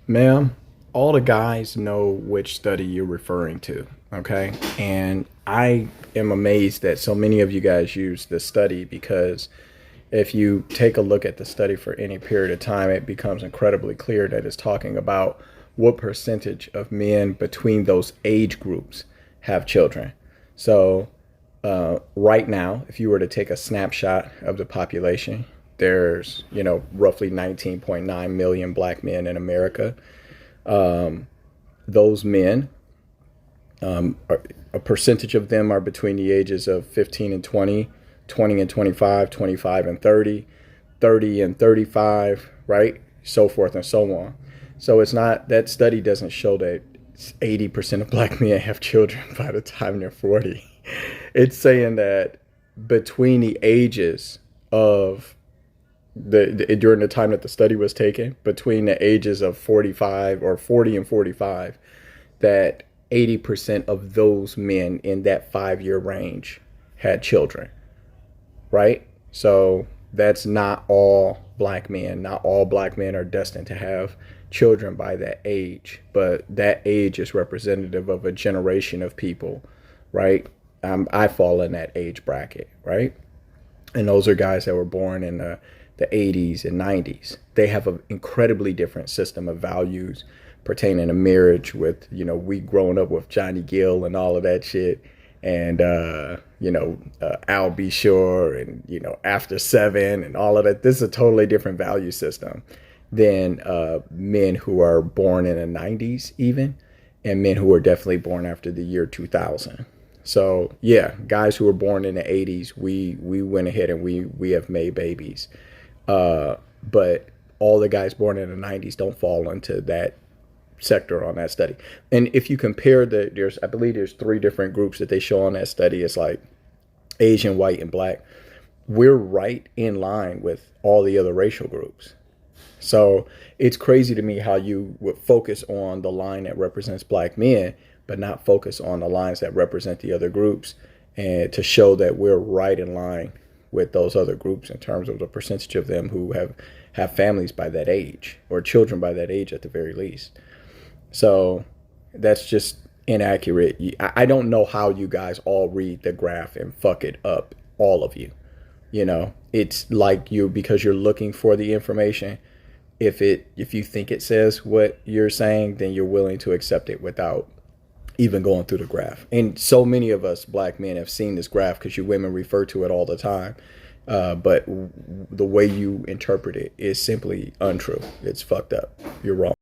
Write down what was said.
Ma'am, all the guys know which study you're referring to, okay? And I am amazed that so many of you guys use this study because if you take a look at the study for any period of time, it becomes incredibly clear that it's talking about what percentage of men between those age groups have children. So, right now, if you were to take a snapshot of the population, there's, roughly 19.9 million black men in America. Those men, a percentage of them are between the ages of 15 and 20, 20 and 25, 25 and 30, 30 and 35, right? So forth and so on. So it's not, that study doesn't show that 80% of black men have children by the time they're 40. It's saying that between the ages of during the time that the study was taken, between the ages of 45 or 40 and 45, that 80% of those men in that 5 year range had children, right? So that's not all black men. Not all black men are destined to have children by that age, but that age is representative of a generation of people, right? I fall in that age bracket, right? And those are guys that were born in the 80s and 90s. They have an incredibly different system of values pertaining to marriage with, we growing up with Johnny Gill and all of that shit. And, Al B. Sure and, After Seven and all of that. This is a totally different value system than men who are born in the 90s even, and men who were definitely born after the year 2000. So yeah, guys who were born in the 80s, we went ahead and we have made babies. But all the guys born in the 90s don't fall into that sector on that study. And if you compare I believe there's three different groups that they show on that study. It's like Asian, white, and black. We're right in line with all the other racial groups. So it's crazy to me how you would focus on the line that represents black men, but not focus on the lines that represent the other groups, and to show that we're right in line with those other groups in terms of the percentage of them who have families by that age, or children by that age at the very least. So that's just inaccurate. I don't know how you guys all read the graph and fuck it up, all of you. It's like because you're looking for the information. If you think it says what you're saying, then you're willing to accept it without even going through the graph. And so many of us black men have seen this graph because you women refer to it all the time. But the way you interpret it is simply untrue. It's fucked up. You're wrong.